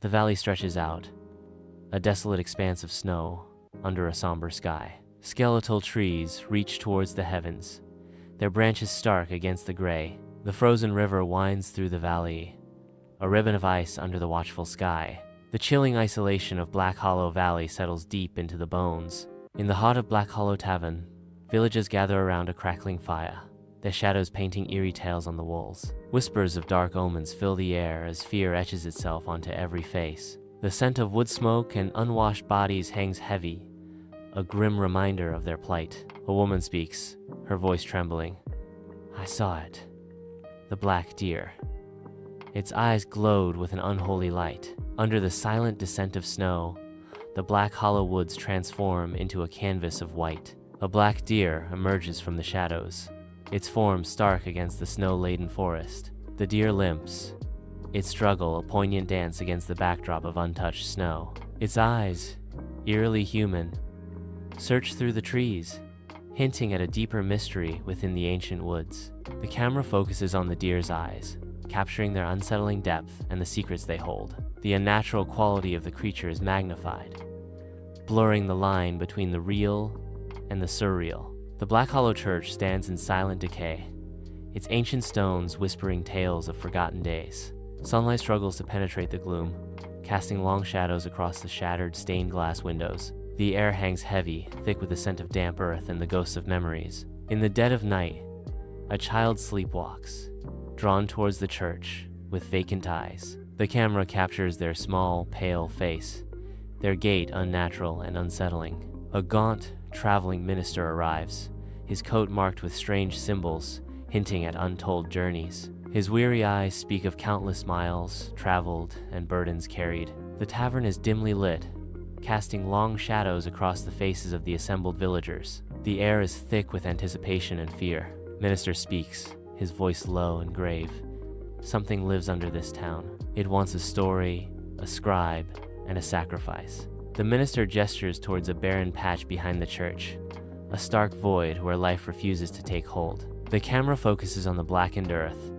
The valley stretches out, a desolate expanse of snow under a somber sky. Skeletal trees reach towards the heavens, their branches stark against the gray. The frozen river winds through the valley, a ribbon of ice under the watchful sky. The chilling isolation of Black Hollow Valley settles deep into the bones. In the heart of Black Hollow Tavern, villagers gather around a crackling fire, their shadows painting eerie tales on the walls. Whispers of dark omens fill the air as fear etches itself onto every face. The scent of wood smoke and unwashed bodies hangs heavy, a grim reminder of their plight. A woman speaks, her voice trembling. "I saw it. The black deer." Its eyes glowed with an unholy light. Under the silent descent of snow, the Black Hollow woods transform into a canvas of white. A black deer emerges from the shadows, its form stark against the snow-laden forest. The deer limps, its struggle a poignant dance against the backdrop of untouched snow. Its eyes, eerily human, search through the trees, hinting at a deeper mystery within the ancient woods. The camera focuses on the deer's eyes, capturing their unsettling depth and the secrets they hold. The unnatural quality of the creature is magnified, blurring the line between the real and the surreal. The Black Hollow Church stands in silent decay, its ancient stones whispering tales of forgotten days. Sunlight struggles to penetrate the gloom, casting long shadows across the shattered, stained glass windows. The air hangs heavy, thick with the scent of damp earth and the ghosts of memories. In the dead of night, a child sleepwalks, drawn towards the church with vacant eyes. The camera captures their small, pale face, their gait unnatural and unsettling. A gaunt, traveling minister arrives, his coat marked with strange symbols, hinting at untold journeys. His weary eyes speak of countless miles traveled and burdens carried. The tavern is dimly lit, casting long shadows across the faces of the assembled villagers. The air is thick with anticipation and fear. Minister speaks, his voice low and grave. Something lives under this town. It wants a story, a scribe, and a sacrifice. The minister gestures towards a barren patch behind the church, a stark void where life refuses to take hold. The camera focuses on the blackened earth,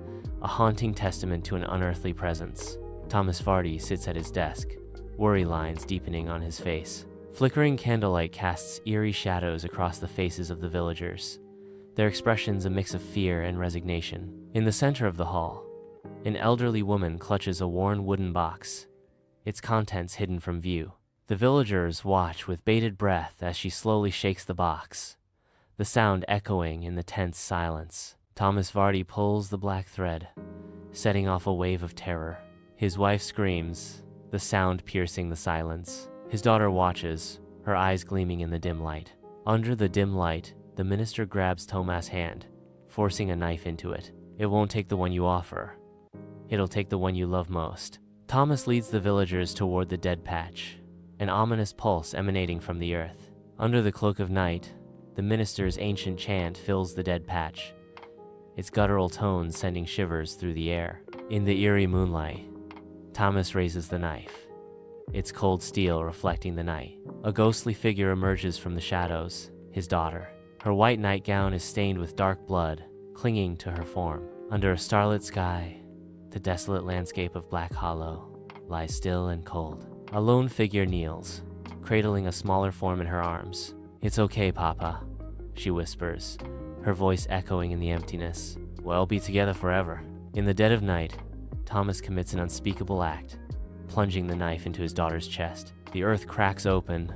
a haunting testament to an unearthly presence. Thomas Vardy sits at his desk, worry lines deepening on his face. Flickering candlelight casts eerie shadows across the faces of the villagers, their expressions a mix of fear and resignation. In the center of the hall, an elderly woman clutches a worn wooden box, its contents hidden from view. The villagers watch with bated breath as she slowly shakes the box, the sound echoing in the tense silence. Thomas Vardy pulls the black thread, setting off a wave of terror. His wife screams, the sound piercing the silence. His daughter watches, her eyes gleaming in the dim light. Under the dim light, the minister grabs Thomas' hand, forcing a knife into it. "It won't take the one you offer. It'll take the one you love most." Thomas leads the villagers toward the dead patch, an ominous pulse emanating from the earth. Under the cloak of night, the minister's ancient chant fills the dead patch, its guttural tones sending shivers through the air. In the eerie moonlight, Thomas raises the knife, its cold steel reflecting the night. A ghostly figure emerges from the shadows, his daughter. Her white nightgown is stained with dark blood, clinging to her form. Under a starlit sky, the desolate landscape of Black Hollow lies still and cold. A lone figure kneels, cradling a smaller form in her arms. "It's okay, Papa," she whispers, her voice echoing in the emptiness. "We'll be together forever." In the dead of night, Thomas commits an unspeakable act, plunging the knife into his daughter's chest. The earth cracks open,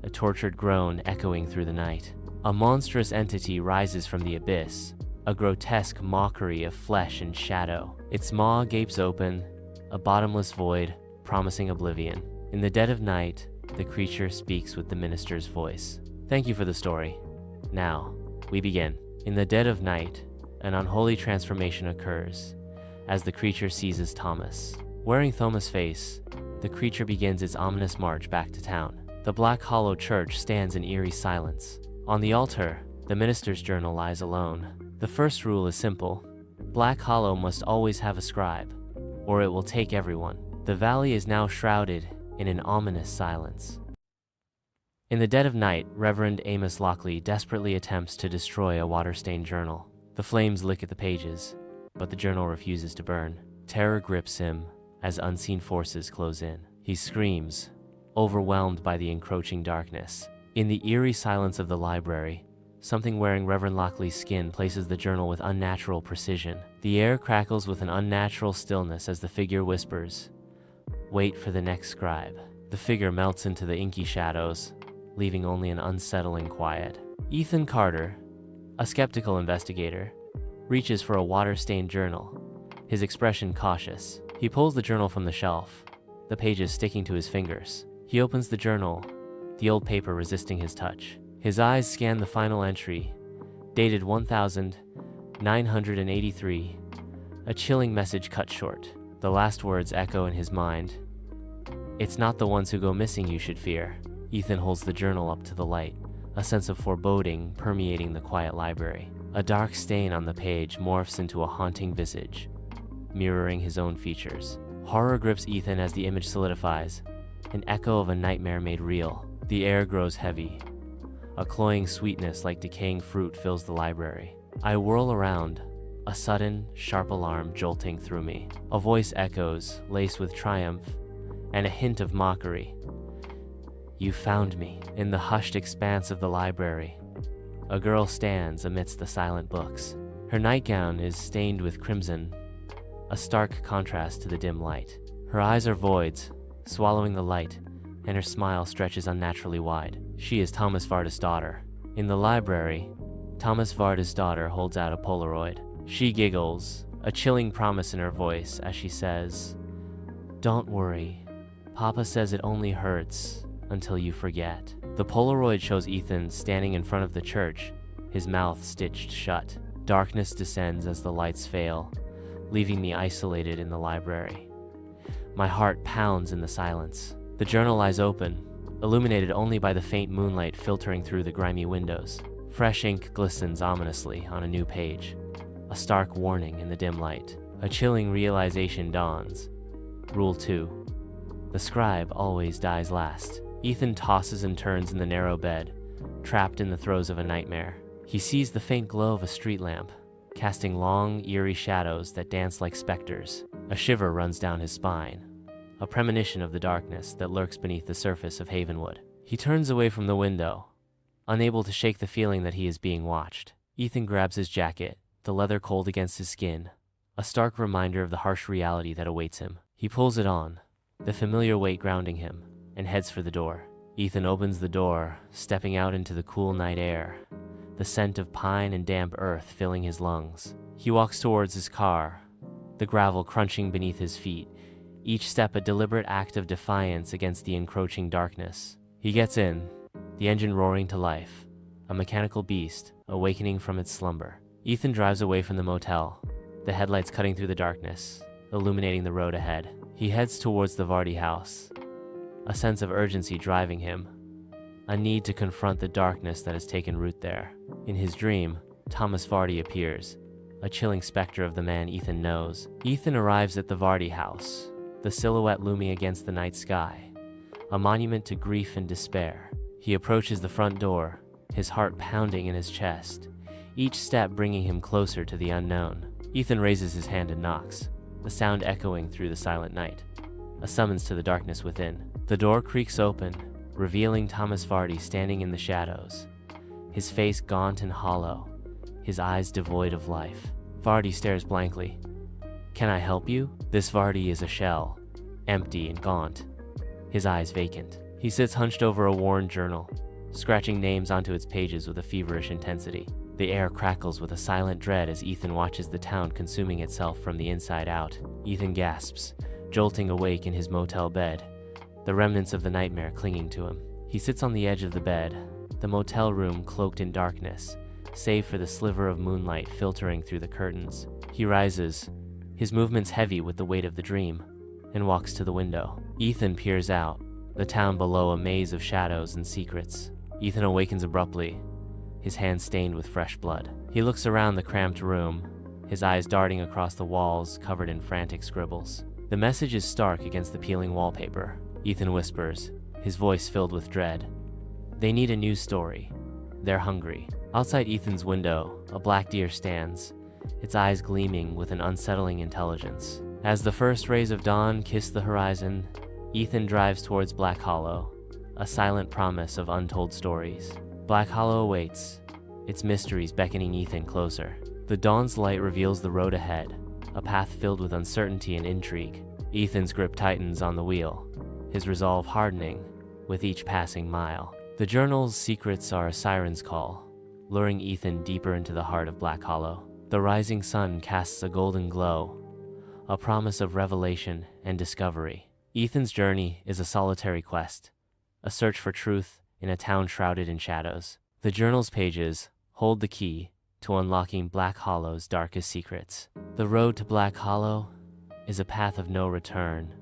a tortured groan echoing through the night. A monstrous entity rises from the abyss, a grotesque mockery of flesh and shadow. Its maw gapes open, a bottomless void, promising oblivion. In the dead of night, the creature speaks with the minister's voice. "Thank you for the story. Now, we begin." In the dead of night, an unholy transformation occurs as the creature seizes Thomas. Wearing Thomas' face, the creature begins its ominous march back to town. The Black Hollow Church stands in eerie silence. On the altar, the minister's journal lies alone. The first rule is simple: Black Hollow must always have a scribe, or it will take everyone. The valley is now shrouded in an ominous silence. In the dead of night, Reverend Amos Lockley desperately attempts to destroy a water-stained journal. The flames lick at the pages, but the journal refuses to burn. Terror grips him, as unseen forces close in. He screams, overwhelmed by the encroaching darkness. In the eerie silence of the library, something wearing Reverend Lockley's skin places the journal with unnatural precision. The air crackles with an unnatural stillness as the figure whispers, "Wait for the next scribe." The figure melts into the inky shadows, leaving only an unsettling quiet. Ethan Carter, a skeptical investigator, reaches for a water-stained journal, his expression cautious. He pulls the journal from the shelf, the pages sticking to his fingers. He opens the journal, the old paper resisting his touch. His eyes scan the final entry, dated 1983, a chilling message cut short. The last words echo in his mind. "It's not the ones who go missing you should fear." Ethan holds the journal up to the light, a sense of foreboding permeating the quiet library. A dark stain on the page morphs into a haunting visage, mirroring his own features. Horror grips Ethan as the image solidifies, an echo of a nightmare made real. The air grows heavy. A cloying sweetness like decaying fruit fills the library. I whirl around, a sudden, sharp alarm jolting through me. A voice echoes, laced with triumph and a hint of mockery. "You found me." In the hushed expanse of the library, a girl stands amidst the silent books. Her nightgown is stained with crimson, a stark contrast to the dim light. Her eyes are voids, swallowing the light, and her smile stretches unnaturally wide. She is Thomas Varda's daughter. In the library, Thomas Varda's daughter holds out a Polaroid. She giggles, a chilling promise in her voice as she says, "Don't worry. Papa says it only hurts until you forget." The Polaroid shows Ethan standing in front of the church, his mouth stitched shut. Darkness descends as the lights fail, leaving me isolated in the library. My heart pounds in the silence. The journal lies open, illuminated only by the faint moonlight filtering through the grimy windows. Fresh ink glistens ominously on a new page, a stark warning in the dim light. A chilling realization dawns. Rule 2. The scribe always dies last. Ethan tosses and turns in the narrow bed, trapped in the throes of a nightmare. He sees the faint glow of a street lamp, casting long, eerie shadows that dance like specters. A shiver runs down his spine, a premonition of the darkness that lurks beneath the surface of Havenwood. He turns away from the window, unable to shake the feeling that he is being watched. Ethan grabs his jacket, the leather cold against his skin, a stark reminder of the harsh reality that awaits him. He pulls it on, the familiar weight grounding him, and heads for the door. Ethan opens the door, stepping out into the cool night air, the scent of pine and damp earth filling his lungs. He walks towards his car, the gravel crunching beneath his feet, each step a deliberate act of defiance against the encroaching darkness. He gets in, the engine roaring to life, a mechanical beast awakening from its slumber. Ethan drives away from the motel, the headlights cutting through the darkness, illuminating the road ahead. He heads towards the Vardy house, a sense of urgency driving him, a need to confront the darkness that has taken root there. In his dream, Thomas Vardy appears, a chilling specter of the man Ethan knows. Ethan arrives at the Vardy house, the silhouette looming against the night sky, a monument to grief and despair. He approaches the front door, his heart pounding in his chest, each step bringing him closer to the unknown. Ethan raises his hand and knocks, the sound echoing through the silent night, a summons to the darkness within. The door creaks open, revealing Thomas Vardy standing in the shadows, his face gaunt and hollow, his eyes devoid of life. Vardy stares blankly. "Can I help you?" This Vardy is a shell, empty and gaunt, his eyes vacant. He sits hunched over a worn journal, scratching names onto its pages with a feverish intensity. The air crackles with a silent dread as Ethan watches the town consuming itself from the inside out. Ethan gasps, jolting awake in his motel bed, the remnants of the nightmare clinging to him. He sits on the edge of the bed, the motel room cloaked in darkness, save for the sliver of moonlight filtering through the curtains. He rises, his movements heavy with the weight of the dream, and walks to the window. Ethan peers out, the town below a maze of shadows and secrets. Ethan awakens abruptly, his hands stained with fresh blood. He looks around the cramped room, his eyes darting across the walls covered in frantic scribbles. The message is stark against the peeling wallpaper. Ethan whispers, his voice filled with dread. They need a new story. They're hungry. Outside Ethan's window, a black deer stands, its eyes gleaming with an unsettling intelligence. As the first rays of dawn kiss the horizon, Ethan drives towards Black Hollow, a silent promise of untold stories. Black Hollow awaits, its mysteries beckoning Ethan closer. The dawn's light reveals the road ahead, a path filled with uncertainty and intrigue. Ethan's grip tightens on the wheel, his resolve hardening with each passing mile. The journal's secrets are a siren's call, luring Ethan deeper into the heart of Black Hollow. The rising sun casts a golden glow, a promise of revelation and discovery. Ethan's journey is a solitary quest, a search for truth in a town shrouded in shadows. The journal's pages hold the key to unlocking Black Hollow's darkest secrets. The road to Black Hollow is a path of no return,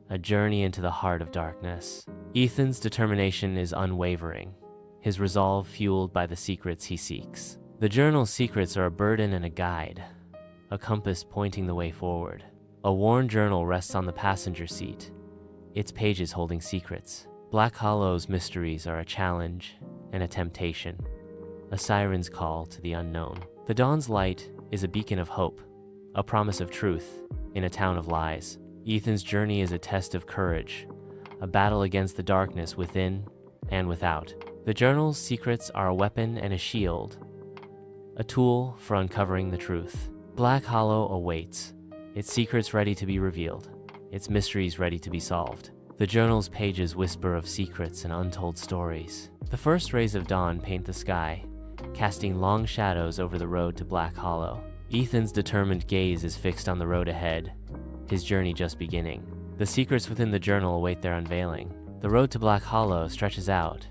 a journey into the heart of darkness. Ethan's determination is unwavering, his resolve fueled by the secrets he seeks. The journal's secrets are a burden and a guide, a compass pointing the way forward. A worn journal rests on the passenger seat, its pages holding secrets. Black Hollow's mysteries are a challenge and a temptation, a siren's call to the unknown. The dawn's light is a beacon of hope, a promise of truth in a town of lies. Ethan's journey is a test of courage, a battle against the darkness within and without. The journal's secrets are a weapon and a shield, a tool for uncovering the truth. Black Hollow awaits, its secrets ready to be revealed, its mysteries ready to be solved. The journal's pages whisper of secrets and untold stories. The first rays of dawn paint the sky, casting long shadows over the road to Black Hollow. Ethan's determined gaze is fixed on the road ahead, his journey just beginning. The secrets within the journal await their unveiling. The road to Black Hollow stretches out,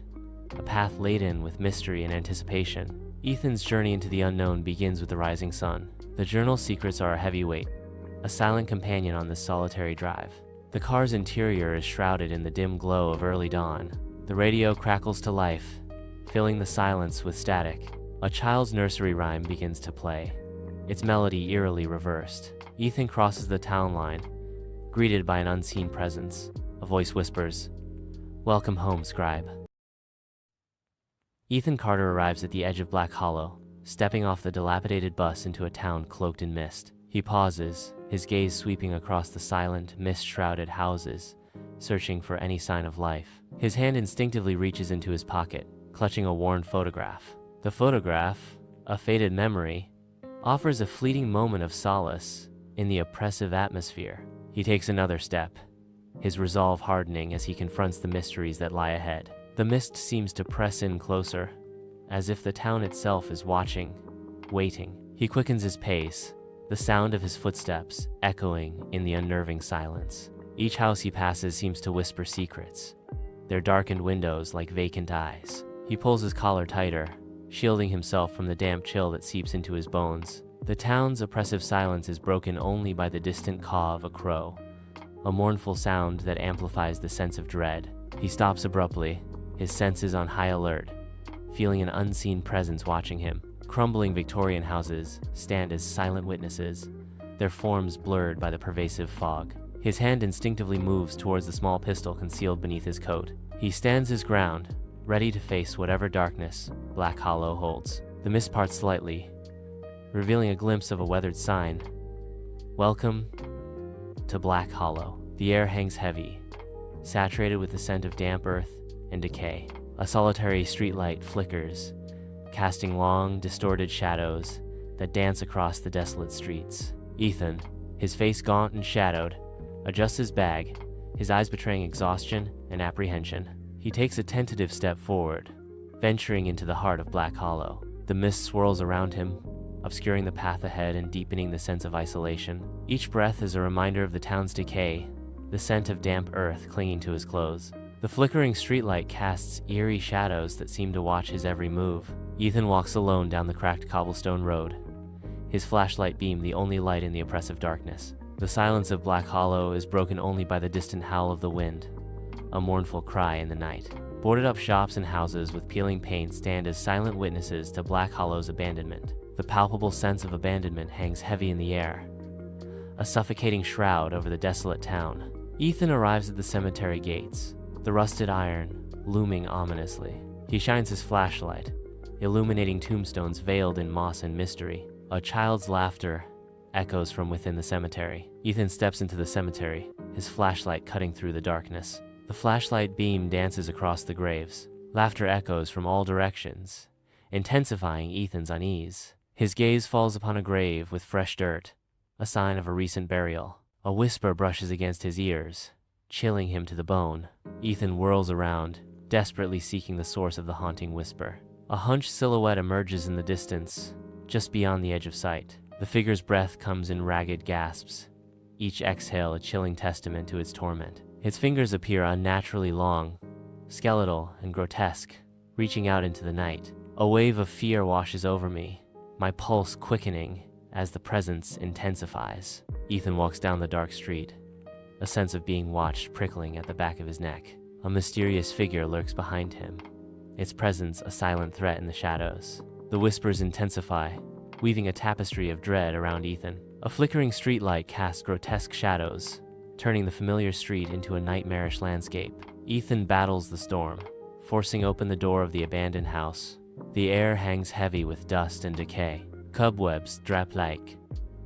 a path laden with mystery and anticipation. Ethan's journey into the unknown begins with the rising sun. The journal's secrets are a heavy weight, a silent companion on this solitary drive. The car's interior is shrouded in the dim glow of early dawn. The radio crackles to life, filling the silence with static. A child's nursery rhyme begins to play, its melody eerily reversed. Ethan crosses the town line, greeted by an unseen presence. A voice whispers, "Welcome home, scribe." Ethan Carter arrives at the edge of Black Hollow, stepping off the dilapidated bus into a town cloaked in mist. He pauses, his gaze sweeping across the silent, mist-shrouded houses, searching for any sign of life. His hand instinctively reaches into his pocket, clutching a worn photograph. The photograph, a faded memory, offers a fleeting moment of solace in the oppressive atmosphere. He takes another step, his resolve hardening as he confronts the mysteries that lie ahead. The mist seems to press in closer, as if the town itself is watching, waiting. He quickens his pace, the sound of his footsteps echoing in the unnerving silence. Each house he passes seems to whisper secrets, their darkened windows like vacant eyes. He pulls his collar tighter, shielding himself from the damp chill that seeps into his bones. The town's oppressive silence is broken only by the distant caw of a crow, a mournful sound that amplifies the sense of dread. He stops abruptly, his senses on high alert, feeling an unseen presence watching him. Crumbling Victorian houses stand as silent witnesses, their forms blurred by the pervasive fog. His hand instinctively moves towards the small pistol concealed beneath his coat. He stands his ground, ready to face whatever darkness Black Hollow holds. The mist parts slightly, revealing a glimpse of a weathered sign. "Welcome to Black Hollow." The air hangs heavy, saturated with the scent of damp earth and decay. A solitary streetlight flickers, casting long, distorted shadows that dance across the desolate streets. Ethan, his face gaunt and shadowed, adjusts his bag, his eyes betraying exhaustion and apprehension. He takes a tentative step forward, venturing into the heart of Black Hollow. The mist swirls around him, obscuring the path ahead and deepening the sense of isolation. Each breath is a reminder of the town's decay, the scent of damp earth clinging to his clothes. The flickering streetlight casts eerie shadows that seem to watch his every move. Ethan walks alone down the cracked cobblestone road, his flashlight beam the only light in the oppressive darkness. The silence of Black Hollow is broken only by the distant howl of the wind, a mournful cry in the night. Boarded-up shops and houses with peeling paint stand as silent witnesses to Black Hollow's abandonment. The palpable sense of abandonment hangs heavy in the air, a suffocating shroud over the desolate town. Ethan arrives at the cemetery gates, the rusted iron looming ominously. He shines his flashlight, illuminating tombstones veiled in moss and mystery. A child's laughter echoes from within the cemetery. Ethan steps into the cemetery, his flashlight cutting through the darkness. The flashlight beam dances across the graves. Laughter echoes from all directions, intensifying Ethan's unease. His gaze falls upon a grave with fresh dirt, a sign of a recent burial. A whisper brushes against his ears, chilling him to the bone. Ethan whirls around, desperately seeking the source of the haunting whisper. A hunched silhouette emerges in the distance, just beyond the edge of sight. The figure's breath comes in ragged gasps, each exhale a chilling testament to its torment. Its fingers appear unnaturally long, skeletal and grotesque, reaching out into the night. A wave of fear washes over me, my pulse quickening as the presence intensifies. Ethan walks down the dark street, a sense of being watched prickling at the back of his neck. A mysterious figure lurks behind him, its presence a silent threat in the shadows. The whispers intensify, weaving a tapestry of dread around Ethan. A flickering streetlight casts grotesque shadows, turning the familiar street into a nightmarish landscape. Ethan battles the storm, forcing open the door of the abandoned house. The air hangs heavy with dust and decay. Cobwebs drap like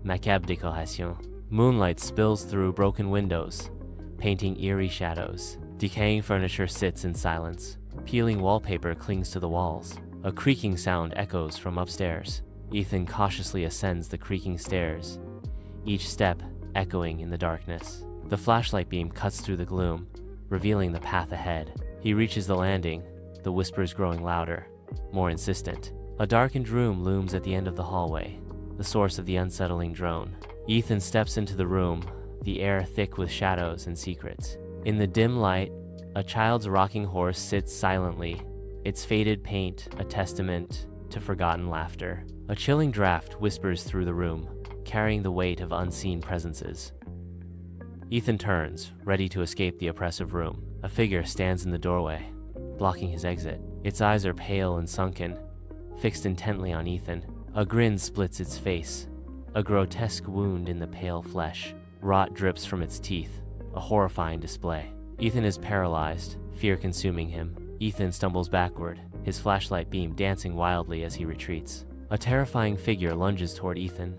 macabre décoration. Moonlight spills through broken windows, painting eerie shadows. Decaying furniture sits in silence. Peeling wallpaper clings to the walls. A creaking sound echoes from upstairs. Ethan cautiously ascends the creaking stairs, each step echoing in the darkness. The flashlight beam cuts through the gloom, revealing the path ahead. He reaches the landing, the whispers growing louder, more insistent. A darkened room looms at the end of the hallway, the source of the unsettling drone. Ethan steps into the room, the air thick with shadows and secrets. In the dim light, a child's rocking horse sits silently, its faded paint a testament to forgotten laughter. A chilling draft whispers through the room, carrying the weight of unseen presences. Ethan turns, ready to escape the oppressive room. A figure stands in the doorway, blocking his exit. Its eyes are pale and sunken, fixed intently on Ethan. A grin splits its face, a grotesque wound in the pale flesh. Rot drips from its teeth, a horrifying display. Ethan is paralyzed, fear consuming him. Ethan stumbles backward, his flashlight beam dancing wildly as he retreats. A terrifying figure lunges toward Ethan,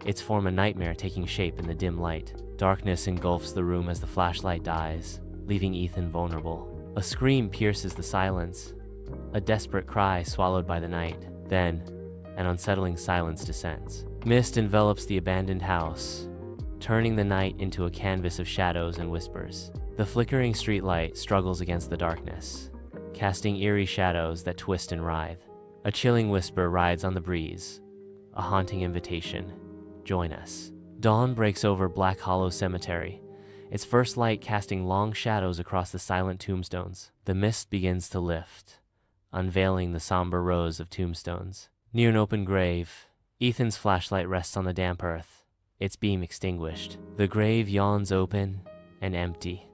its form a nightmare taking shape in the dim light. Darkness engulfs the room as the flashlight dies, leaving Ethan vulnerable. A scream pierces the silence, a desperate cry swallowed by the night. Then, an unsettling silence descends. Mist envelops the abandoned house, turning the night into a canvas of shadows and whispers. The flickering streetlight struggles against the darkness, casting eerie shadows that twist and writhe. A chilling whisper rides on the breeze, a haunting invitation. Join us. Dawn breaks over Black Hollow Cemetery, its first light casting long shadows across the silent tombstones. The mist begins to lift, unveiling the somber rows of tombstones. Near an open grave, Ethan's flashlight rests on the damp earth, its beam extinguished. The grave yawns open and empty,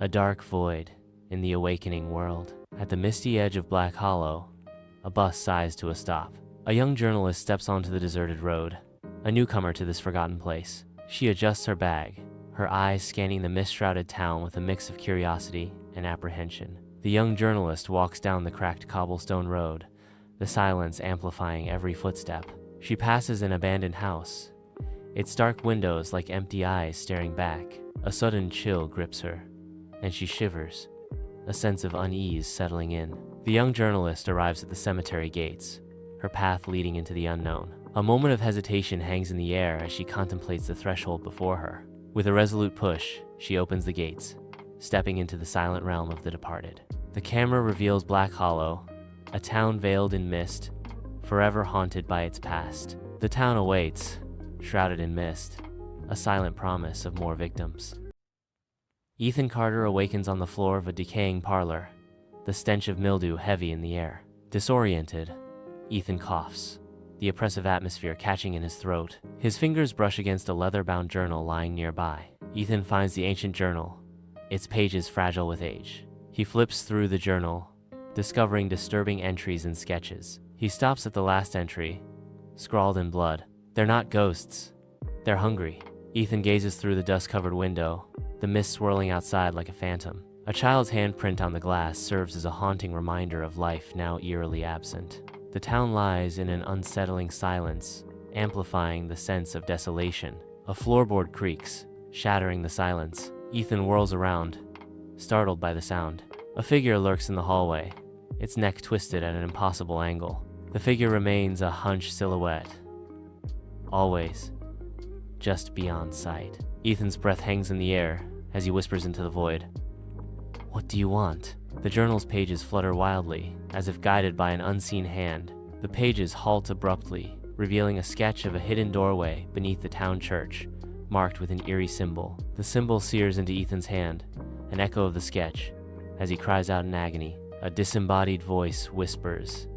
a dark void in the awakening world. At the misty edge of Black Hollow, a bus sighs to a stop. A young journalist steps onto the deserted road, a newcomer to this forgotten place. She adjusts her bag, her eyes scanning the mist-shrouded town with a mix of curiosity and apprehension. The young journalist walks down the cracked cobblestone road, the silence amplifying every footstep. She passes an abandoned house, its dark windows like empty eyes staring back. A sudden chill grips her, and she shivers, a sense of unease settling in. The young journalist arrives at the cemetery gates, her path leading into the unknown. A moment of hesitation hangs in the air as she contemplates the threshold before her. With a resolute push, she opens the gates, stepping into the silent realm of the departed. The camera reveals Black Hollow, a town veiled in mist, forever haunted by its past. The town awaits, shrouded in mist, a silent promise of more victims. Ethan Carter awakens on the floor of a decaying parlor, the stench of mildew heavy in the air. Disoriented, Ethan coughs, the oppressive atmosphere catching in his throat. His fingers brush against a leather-bound journal lying nearby. Ethan finds the ancient journal, its pages fragile with age. He flips through the journal, discovering disturbing entries and sketches. He stops at the last entry, scrawled in blood. They're not ghosts, they're hungry. Ethan gazes through the dust-covered window, the mist swirling outside like a phantom. A child's handprint on the glass serves as a haunting reminder of life now eerily absent. The town lies in an unsettling silence, amplifying the sense of desolation. A floorboard creaks, shattering the silence. Ethan whirls around, startled by the sound. A figure lurks in the hallway, its neck twisted at an impossible angle. The figure remains a hunched silhouette, always just beyond sight. Ethan's breath hangs in the air as he whispers into the void. "What do you want?" The journal's pages flutter wildly, as if guided by an unseen hand. The pages halt abruptly, revealing a sketch of a hidden doorway beneath the town church, marked with an eerie symbol. The symbol sears into Ethan's hand, an echo of the sketch, as he cries out in agony. A disembodied voice whispers,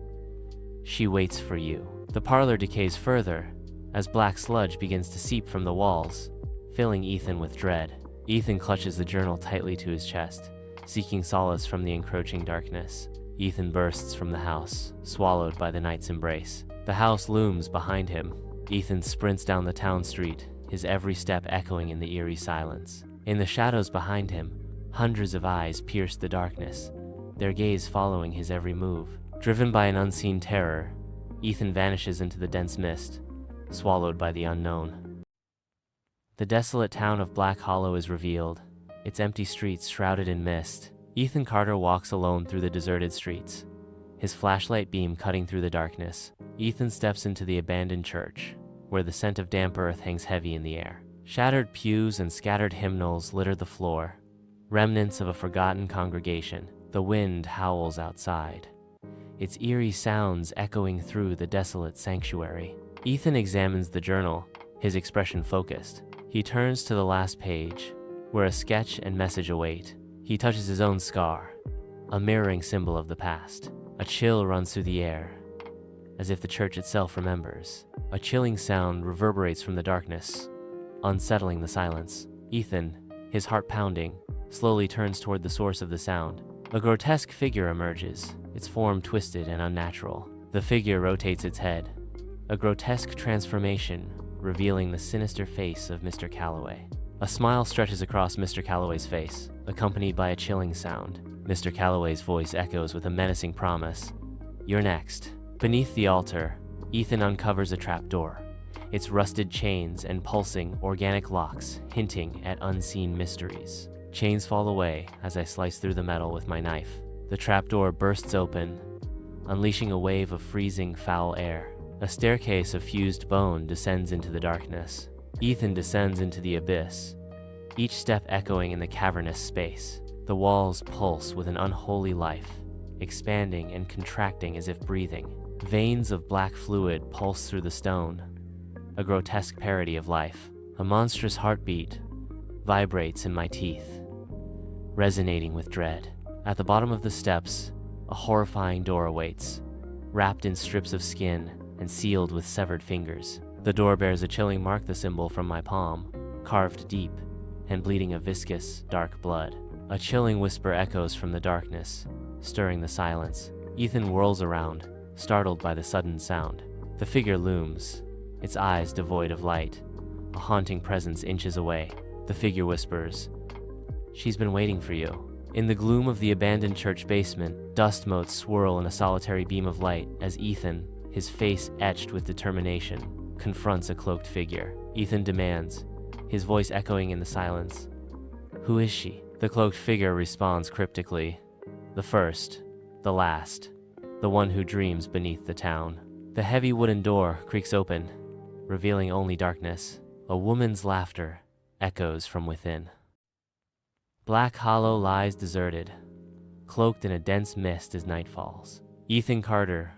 "She waits for you." The parlor decays further, as black sludge begins to seep from the walls, filling Ethan with dread. Ethan clutches the journal tightly to his chest, seeking solace from the encroaching darkness. Ethan bursts from the house, swallowed by the night's embrace. The house looms behind him. Ethan sprints down the town street, his every step echoing in the eerie silence. In the shadows behind him, hundreds of eyes pierce the darkness, their gaze following his every move. Driven by an unseen terror, Ethan vanishes into the dense mist, swallowed by the unknown. The desolate town of Black Hollow is revealed, its empty streets shrouded in mist. Ethan Carter walks alone through the deserted streets, his flashlight beam cutting through the darkness. Ethan steps into the abandoned church, where the scent of damp earth hangs heavy in the air. Shattered pews and scattered hymnals litter the floor, remnants of a forgotten congregation. The wind howls outside, its eerie sounds echoing through the desolate sanctuary. Ethan examines the journal, his expression focused. He turns to the last page, where a sketch and message await. He touches his own scar, a mirroring symbol of the past. A chill runs through the air, as if the church itself remembers. A chilling sound reverberates from the darkness, unsettling the silence. Ethan, his heart pounding, slowly turns toward the source of the sound. A grotesque figure emerges, its form twisted and unnatural. The figure rotates its head, a grotesque transformation revealing the sinister face of Mr. Calloway. A smile stretches across Mr. Calloway's face, accompanied by a chilling sound. Mr. Calloway's voice echoes with a menacing promise. "You're next." Beneath the altar, Ethan uncovers a trapdoor, its rusted chains and pulsing organic locks hinting at unseen mysteries. Chains fall away as I slice through the metal with my knife. The trapdoor bursts open, unleashing a wave of freezing, foul air. A staircase of fused bone descends into the darkness. Ethan descends into the abyss, each step echoing in the cavernous space. The walls pulse with an unholy life, expanding and contracting as if breathing. Veins of black fluid pulse through the stone, a grotesque parody of life. A monstrous heartbeat vibrates in my teeth, resonating with dread. At the bottom of the steps, a horrifying door awaits, wrapped in strips of skin and sealed with severed fingers. The door bears a chilling mark, the symbol from my palm, carved deep and bleeding a viscous, dark blood. A chilling whisper echoes from the darkness, stirring the silence. Ethan whirls around, startled by the sudden sound. The figure looms, its eyes devoid of light. A haunting presence inches away. The figure whispers, "She's been waiting for you." In the gloom of the abandoned church basement, dust motes swirl in a solitary beam of light as Ethan, his face etched with determination, confronts a cloaked figure. Ethan demands, his voice echoing in the silence, "Who is she?" The cloaked figure responds cryptically, "The first, the last, the one who dreams beneath the town." The heavy wooden door creaks open, revealing only darkness. A woman's laughter echoes from within. Black Hollow lies deserted, cloaked in a dense mist as night falls. Ethan Carter,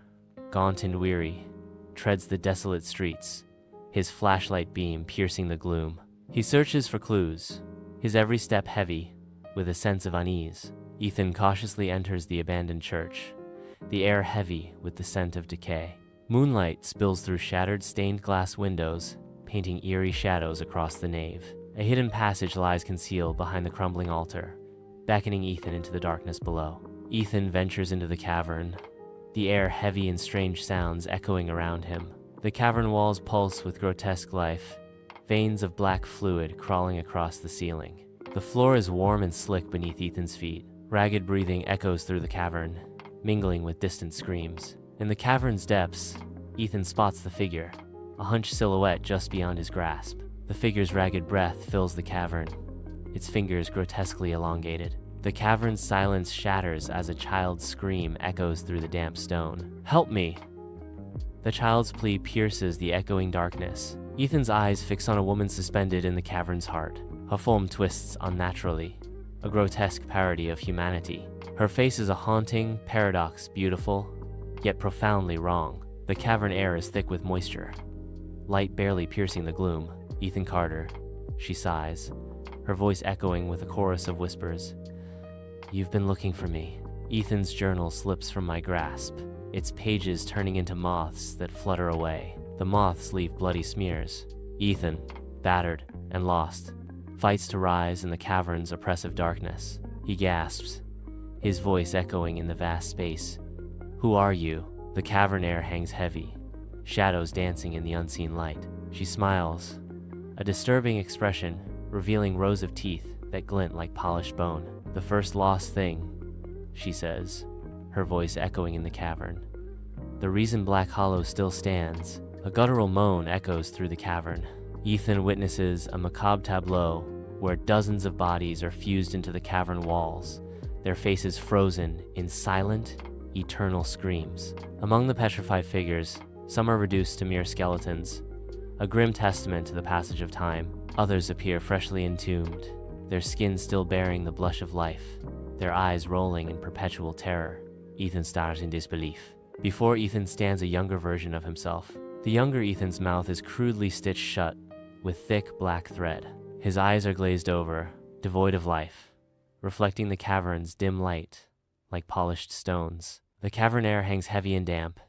gaunt and weary, treads the desolate streets, his flashlight beam piercing the gloom. He searches for clues, his every step heavy with a sense of unease. Ethan cautiously enters the abandoned church, the air heavy with the scent of decay. Moonlight spills through shattered stained glass windows, painting eerie shadows across the nave. A hidden passage lies concealed behind the crumbling altar, beckoning Ethan into the darkness below. Ethan ventures into the cavern, the air heavy in strange sounds echoing around him. The cavern walls pulse with grotesque life, veins of black fluid crawling across the ceiling. The floor is warm and slick beneath Ethan's feet. Ragged breathing echoes through the cavern, mingling with distant screams. In the cavern's depths, Ethan spots the figure, a hunched silhouette just beyond his grasp. The figure's ragged breath fills the cavern, its fingers grotesquely elongated. The cavern's silence shatters as a child's scream echoes through the damp stone. "Help me!" The child's plea pierces the echoing darkness. Ethan's eyes fix on a woman suspended in the cavern's heart. Her form twists unnaturally, a grotesque parody of humanity. Her face is a haunting paradox, beautiful, yet profoundly wrong. The cavern air is thick with moisture, light barely piercing the gloom. "Ethan Carter," she sighs, her voice echoing with a chorus of whispers. "You've been looking for me." Ethan's journal slips from my grasp, its pages turning into moths that flutter away. The moths leave bloody smears. Ethan, battered and lost, fights to rise in the cavern's oppressive darkness. He gasps, his voice echoing in the vast space. "Who are you?" The cavern air hangs heavy, shadows dancing in the unseen light. She smiles, a disturbing expression, revealing rows of teeth that glint like polished bone. "The first lost thing," she says, her voice echoing in the cavern. "The reason Black Hollow still stands." A guttural moan echoes through the cavern. Ethan witnesses a macabre tableau where dozens of bodies are fused into the cavern walls, their faces frozen in silent, eternal screams. Among the petrified figures, some are reduced to mere skeletons, a grim testament to the passage of time. Others appear freshly entombed, their skin still bearing the blush of life, their eyes rolling in perpetual terror. Ethan stares in disbelief. Before Ethan stands a younger version of himself. The younger Ethan's mouth is crudely stitched shut with thick black thread. His eyes are glazed over, devoid of life, reflecting the cavern's dim light like polished stones. The cavern air hangs heavy and damp,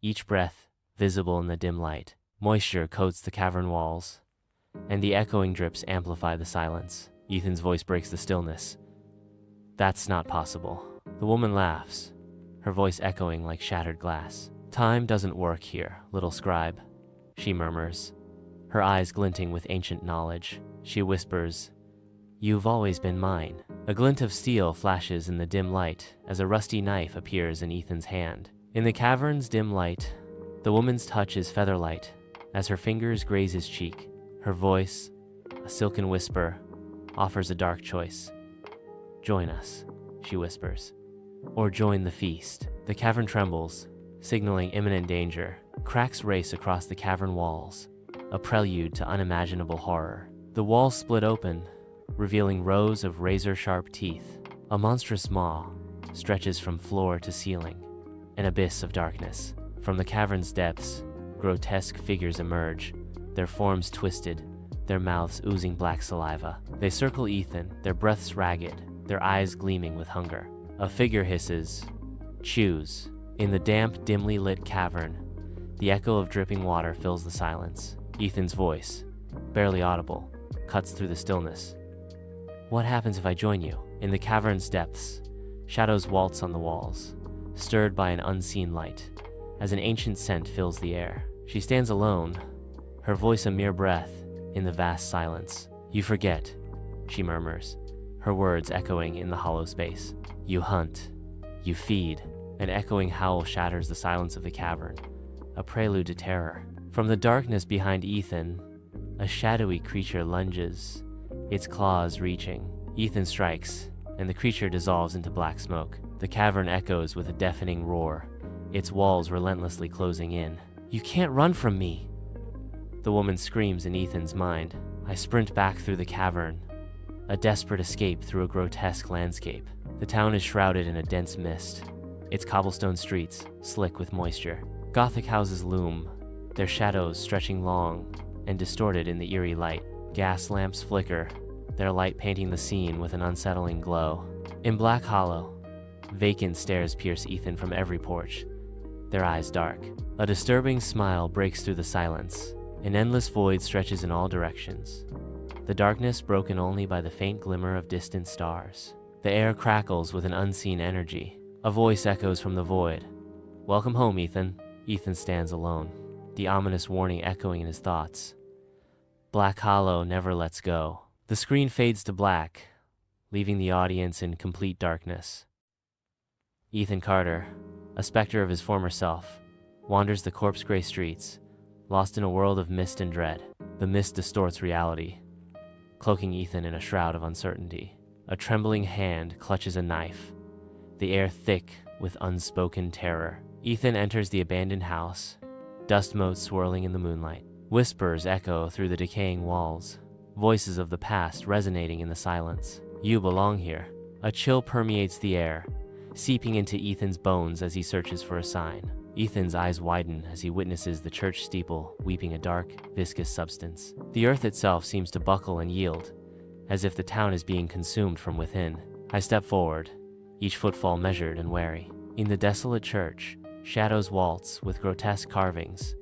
each breath visible in the dim light. Moisture coats the cavern walls, and the echoing drips amplify the silence. Ethan's voice breaks the stillness. "That's not possible." The woman laughs, her voice echoing like shattered glass. "Time doesn't work here, little scribe," she murmurs, her eyes glinting with ancient knowledge. She whispers, "You've always been mine." A glint of steel flashes in the dim light as a rusty knife appears in Ethan's hand. In the cavern's dim light, the woman's touch is featherlight as her fingers graze his cheek. Her voice, a silken whisper, offers a dark choice. "Join us," she whispers, "or join the feast." The cavern trembles, signaling imminent danger. Cracks race across the cavern walls, a prelude to unimaginable horror. The walls split open, revealing rows of razor-sharp teeth. A monstrous maw stretches from floor to ceiling, an abyss of darkness. From the cavern's depths, grotesque figures emerge, their forms twisted, their mouths oozing black saliva. They circle Ethan, their breaths ragged, their eyes gleaming with hunger. A figure hisses, "Choose." In the damp, dimly lit cavern, the echo of dripping water fills the silence. Ethan's voice, barely audible, cuts through the stillness. "What happens if I join you?" In the cavern's depths, shadows waltz on the walls, stirred by an unseen light, as an ancient scent fills the air. She stands alone, her voice a mere breath in the vast silence. "You forget," she murmurs, her words echoing in the hollow space. "You hunt, you feed." An echoing howl shatters the silence of the cavern, a prelude to terror. From the darkness behind Ethan, a shadowy creature lunges, its claws reaching. Ethan strikes, and the creature dissolves into black smoke. The cavern echoes with a deafening roar, its walls relentlessly closing in. "You can't run from me!" The woman screams in Ethan's mind. I sprint back through the cavern, a desperate escape through a grotesque landscape. The town is shrouded in a dense mist, its cobblestone streets slick with moisture. Gothic houses loom, their shadows stretching long and distorted in the eerie light. Gas lamps flicker, their light painting the scene with an unsettling glow. In Black Hollow, vacant stares pierce Ethan from every porch, their eyes dark. A disturbing smile breaks through the silence. An endless void stretches in all directions, the darkness broken only by the faint glimmer of distant stars. The air crackles with an unseen energy. A voice echoes from the void. "Welcome home, Ethan." Ethan stands alone, the ominous warning echoing in his thoughts. Black Hollow never lets go. The screen fades to black, leaving the audience in complete darkness. Ethan Carter, a specter of his former self, wanders the corpse-gray streets, lost in a world of mist and dread. The mist distorts reality, cloaking Ethan in a shroud of uncertainty. A trembling hand clutches a knife, the air thick with unspoken terror. Ethan enters the abandoned house, dust motes swirling in the moonlight. Whispers echo through the decaying walls, voices of the past resonating in the silence. You belong here. A chill permeates the air, seeping into Ethan's bones as he searches for a sign. Ethan's eyes widen as he witnesses the church steeple weeping a dark, viscous substance. The earth itself seems to buckle and yield, as if the town is being consumed from within. I step forward, each footfall measured and wary. In the desolate church, shadows waltz with grotesque carvings,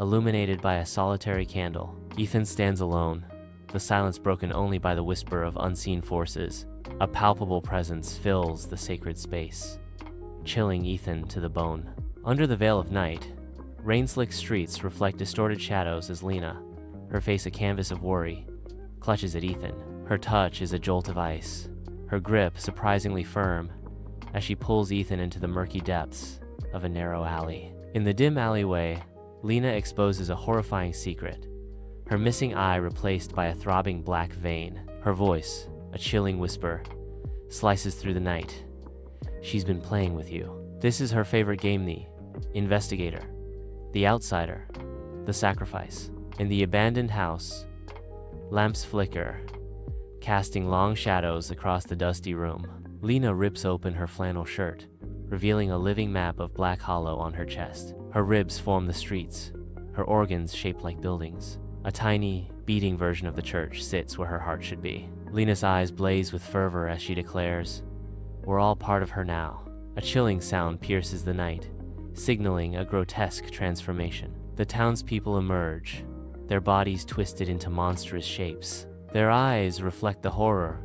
illuminated by a solitary candle. Ethan stands alone, the silence broken only by the whisper of unseen forces. A palpable presence fills the sacred space, chilling Ethan to the bone. Under the veil of night, rain-slicked streets reflect distorted shadows as Lena, her face a canvas of worry, clutches at Ethan. Her touch is a jolt of ice, her grip surprisingly firm as she pulls Ethan into the murky depths of a narrow alley. In the dim alleyway, Lena exposes a horrifying secret, her missing eye replaced by a throbbing black vein. Her voice, a chilling whisper, slices through the night. She's been playing with you. This is her favorite game, the investigator, the outsider, the sacrifice. In the abandoned house, lamps flicker, casting long shadows across the dusty room. Lena rips open her flannel shirt, revealing a living map of Black Hollow on her chest. Her ribs form the streets, her organs shaped like buildings. A tiny, beating version of the church sits where her heart should be. Lena's eyes blaze with fervor as she declares, "We're all part of her now." A chilling sound pierces the night, signaling a grotesque transformation. The townspeople emerge, their bodies twisted into monstrous shapes. Their eyes reflect the horror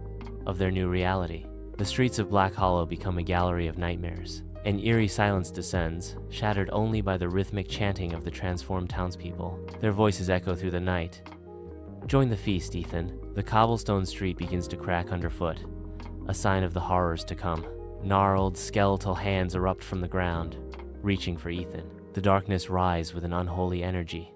of their new reality. The streets of Black Hollow become a gallery of nightmares. An eerie silence descends, shattered only by the rhythmic chanting of the transformed townspeople. Their voices echo through the night. Join the feast, Ethan. The cobblestone street begins to crack underfoot, a sign of the horrors to come. Gnarled, skeletal hands erupt from the ground, reaching for Ethan. The darkness rises with an unholy energy,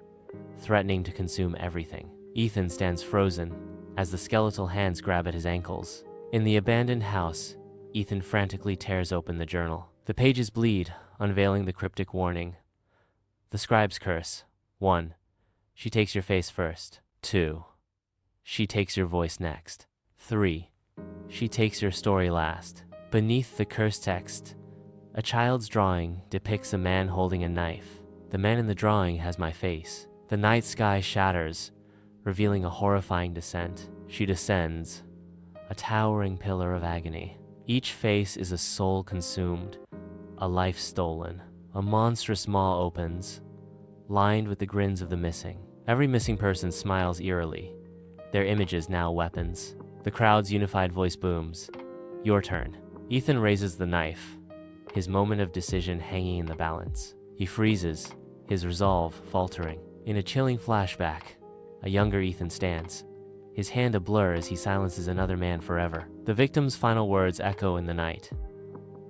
threatening to consume everything. Ethan stands frozen as the skeletal hands grab at his ankles. In the abandoned house, Ethan frantically tears open the journal. The pages bleed, unveiling the cryptic warning. The scribe's curse. 1. She takes your face first. 2. She takes your voice next. 3. She takes your story last. Beneath the curse text, a child's drawing depicts a man holding a knife. The man in the drawing has my face. The night sky shatters, revealing a horrifying descent. She descends, a towering pillar of agony. Each face is a soul consumed, a life stolen. A monstrous maw opens, lined with the grins of the missing. Every missing person smiles eerily, their images now weapons. The crowd's unified voice booms. Your turn. Ethan raises the knife, his moment of decision hanging in the balance. He freezes, his resolve faltering. In a chilling flashback, a younger Ethan stands, his hand a blur as he silences another man forever. The victim's final words echo in the night.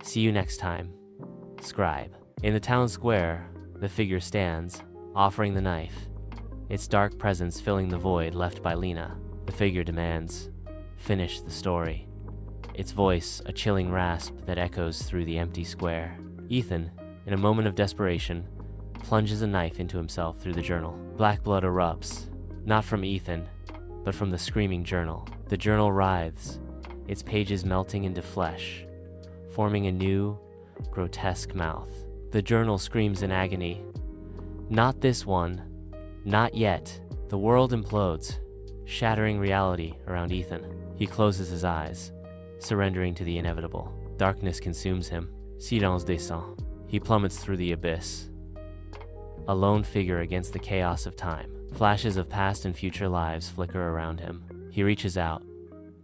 See you next time, scribe. In the town square, the figure stands, offering the knife, its dark presence filling the void left by Lena. The figure demands, finish the story. Its voice, a chilling rasp that echoes through the empty square. Ethan, in a moment of desperation, plunges a knife into himself through the journal. Black blood erupts, not from Ethan, but from the screaming journal. The journal writhes, its pages melting into flesh, forming a new, grotesque mouth. The journal screams in agony. Not this one. Not yet. The world implodes, shattering reality around Ethan. He closes his eyes, surrendering to the inevitable. Darkness consumes him. Silence descend. He plummets through the abyss, a lone figure against the chaos of time. Flashes of past and future lives flicker around him. He reaches out,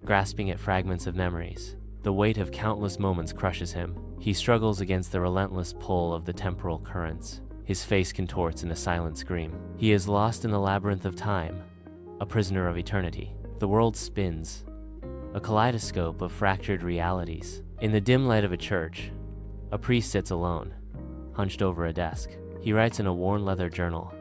grasping at fragments of memories. The weight of countless moments crushes him. He struggles against the relentless pull of the temporal currents. His face contorts in a silent scream. He is lost in the labyrinth of time, a prisoner of eternity. The world spins, a kaleidoscope of fractured realities. In the dim light of a church, a priest sits alone, hunched over a desk. He writes in a worn leather journal,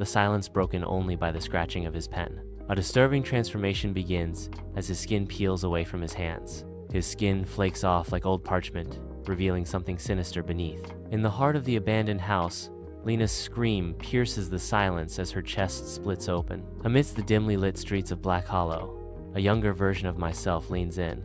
the silence broken only by the scratching of his pen. A disturbing transformation begins as his skin peels away from his hands. His skin flakes off like old parchment, revealing something sinister beneath. In the heart of the abandoned house, Lena's scream pierces the silence as her chest splits open. Amidst the dimly lit streets of Black Hollow, a younger version of myself leans in,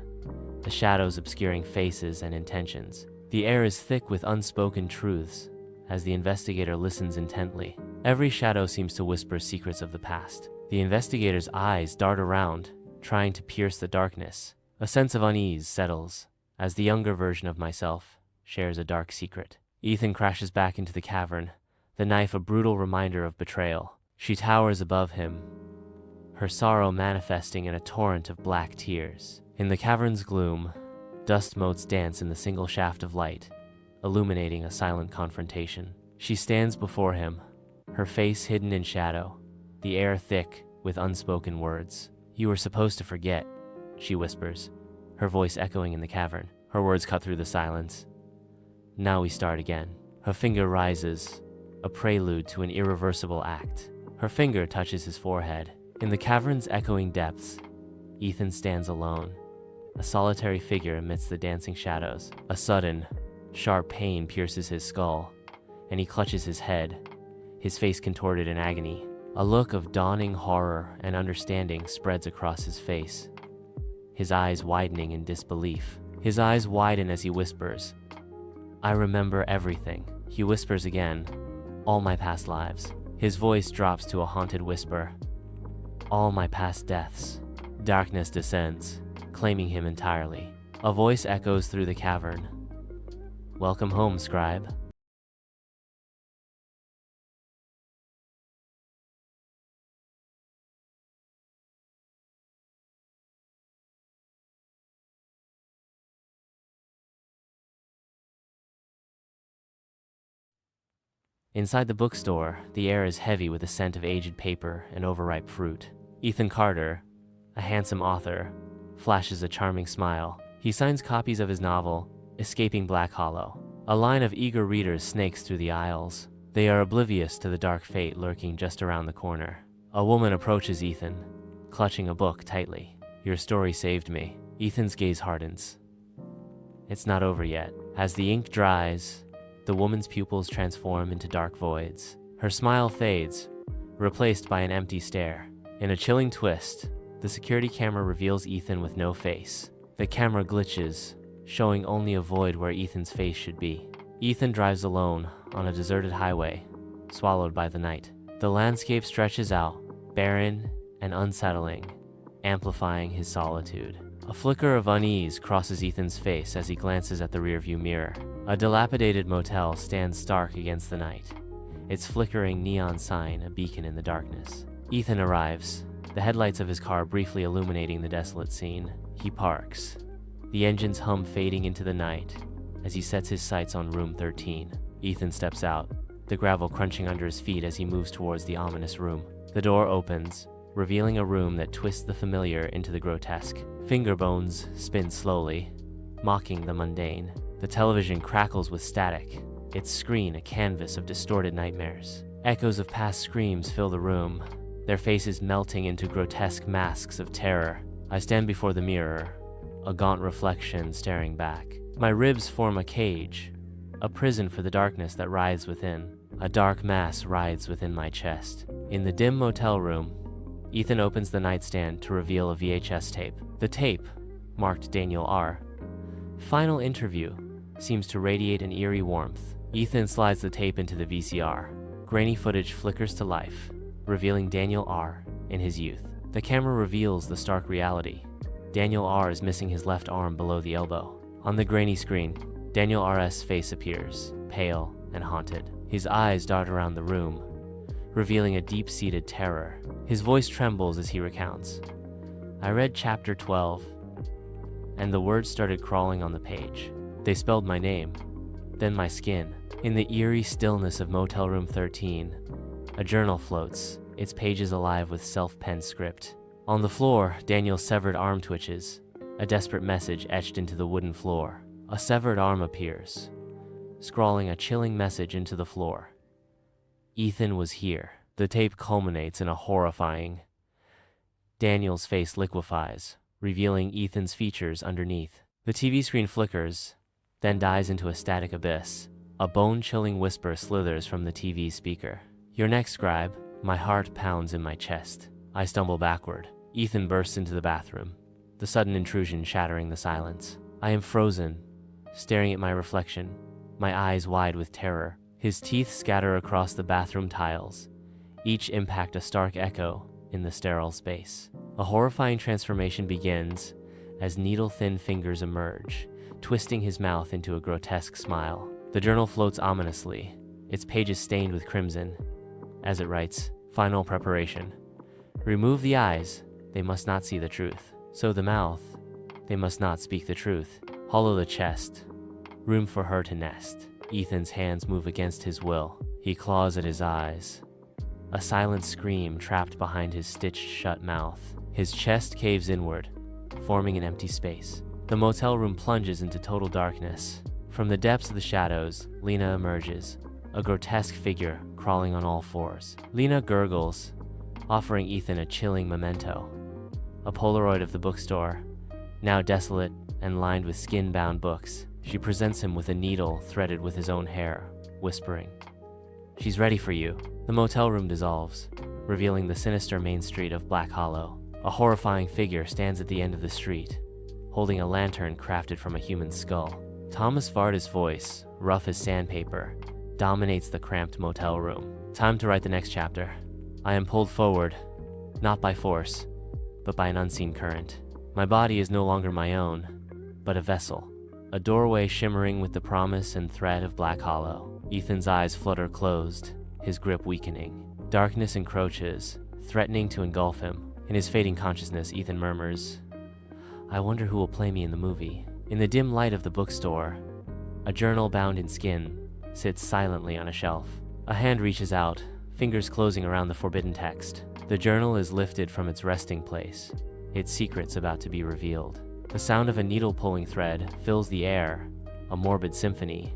the shadows obscuring faces and intentions. The air is thick with unspoken truths as the investigator listens intently. Every shadow seems to whisper secrets of the past. The investigator's eyes dart around, trying to pierce the darkness. A sense of unease settles as the younger version of myself shares a dark secret. Ethan crashes back into the cavern, the knife a brutal reminder of betrayal. She towers above him, her sorrow manifesting in a torrent of black tears. In the cavern's gloom, dust motes dance in the single shaft of light, illuminating a silent confrontation. She stands before him, her face hidden in shadow, the air thick with unspoken words. "You were supposed to forget," she whispers, her voice echoing in the cavern. Her words cut through the silence. "Now we start again." Her finger rises, a prelude to an irreversible act. Her finger touches his forehead. In the cavern's echoing depths, Ethan stands alone, a solitary figure amidst the dancing shadows. A sudden, sharp pain pierces his skull, and he clutches his head, his face contorted in agony. A look of dawning horror and understanding spreads across his face, his eyes widening in disbelief. His eyes widen as he whispers, "I remember everything." He whispers again, "All my past lives." His voice drops to a haunted whisper, "All my past deaths." Darkness descends, claiming him entirely. A voice echoes through the cavern, "Welcome home, scribe." Inside the bookstore, the air is heavy with the scent of aged paper and overripe fruit. Ethan Carter, a handsome author, flashes a charming smile. He signs copies of his novel, Escaping Black Hollow. A line of eager readers snakes through the aisles. They are oblivious to the dark fate lurking just around the corner. A woman approaches Ethan, clutching a book tightly. "Your story saved me." Ethan's gaze hardens. It's not over yet. As the ink dries, the woman's pupils transform into dark voids. Her smile fades, replaced by an empty stare. In a chilling twist, the security camera reveals Ethan with no face. The camera glitches, showing only a void where Ethan's face should be. Ethan drives alone on a deserted highway, swallowed by the night. The landscape stretches out, barren and unsettling, amplifying his solitude. A flicker of unease crosses Ethan's face as he glances at the rearview mirror. A dilapidated motel stands stark against the night, its flickering neon sign a beacon in the darkness. Ethan arrives, the headlights of his car briefly illuminating the desolate scene. He parks, the engine's hum fading into the night as he sets his sights on room 13. Ethan steps out, the gravel crunching under his feet as he moves towards the ominous room. The door opens, revealing a room that twists the familiar into the grotesque. Finger bones spin slowly, mocking the mundane. The television crackles with static, its screen a canvas of distorted nightmares. Echoes of past screams fill the room, their faces melting into grotesque masks of terror. I stand before the mirror, a gaunt reflection staring back. My ribs form a cage, a prison for the darkness that writhes within. A dark mass rides within my chest. In the dim motel room, Ethan opens the nightstand to reveal a VHS tape. The tape, marked Daniel R. Final Interview, seems to radiate an eerie warmth. Ethan slides the tape into the VCR. Grainy footage flickers to life, revealing Daniel R. in his youth. The camera reveals the stark reality. Daniel R. is missing his left arm below the elbow. On the grainy screen, Daniel R.'s face appears, pale and haunted. His eyes dart around the room, revealing a deep-seated terror. His voice trembles as he recounts. "I read chapter 12, and the words started crawling on the page. They spelled my name, then my skin. In the eerie stillness of Motel Room 13, a journal floats, its pages alive with self-penned script. On the floor, Daniel's severed arm twitches, a desperate message etched into the wooden floor. A severed arm appears, scrawling a chilling message into the floor. Ethan was here. The tape culminates in a horrifying. Daniel's face liquefies, revealing Ethan's features underneath. The TV screen flickers, then dies into a static abyss. A bone-chilling whisper slithers from the TV speaker. "You're next, scribe." My heart pounds in my chest. I stumble backward. Ethan bursts into the bathroom, the sudden intrusion shattering the silence. I am frozen, staring at my reflection, my eyes wide with terror. His teeth scatter across the bathroom tiles, each impact a stark echo in the sterile space. A horrifying transformation begins as needle-thin fingers emerge, twisting his mouth into a grotesque smile. The journal floats ominously, its pages stained with crimson, as it writes, "Final preparation. Remove the eyes, they must not see the truth. Sew the mouth, they must not speak the truth. Hollow the chest, room for her to nest." Ethan's hands move against his will. He claws at his eyes. A silent scream trapped behind his stitched-shut mouth. His chest caves inward, forming an empty space. The motel room plunges into total darkness. From the depths of the shadows, Lena emerges, a grotesque figure crawling on all fours. Lena gurgles, offering Ethan a chilling memento. A Polaroid of the bookstore, now desolate and lined with skin-bound books. She presents him with a needle threaded with his own hair, whispering, "She's ready for you." The motel room dissolves, revealing the sinister main street of Black Hollow. A horrifying figure stands at the end of the street, holding a lantern crafted from a human skull. Thomas Varda's voice, rough as sandpaper, dominates the cramped motel room. Time to write the next chapter. I am pulled forward, not by force, but by an unseen current. My body is no longer my own, but a vessel, a doorway shimmering with the promise and threat of Black Hollow. Ethan's eyes flutter closed, his grip weakening. Darkness encroaches, threatening to engulf him. In his fading consciousness, Ethan murmurs, "I wonder who will play me in the movie." In the dim light of the bookstore, a journal bound in skin sits silently on a shelf. A hand reaches out, fingers closing around the forbidden text. The journal is lifted from its resting place, its secrets about to be revealed. The sound of a needle pulling thread fills the air, a morbid symphony,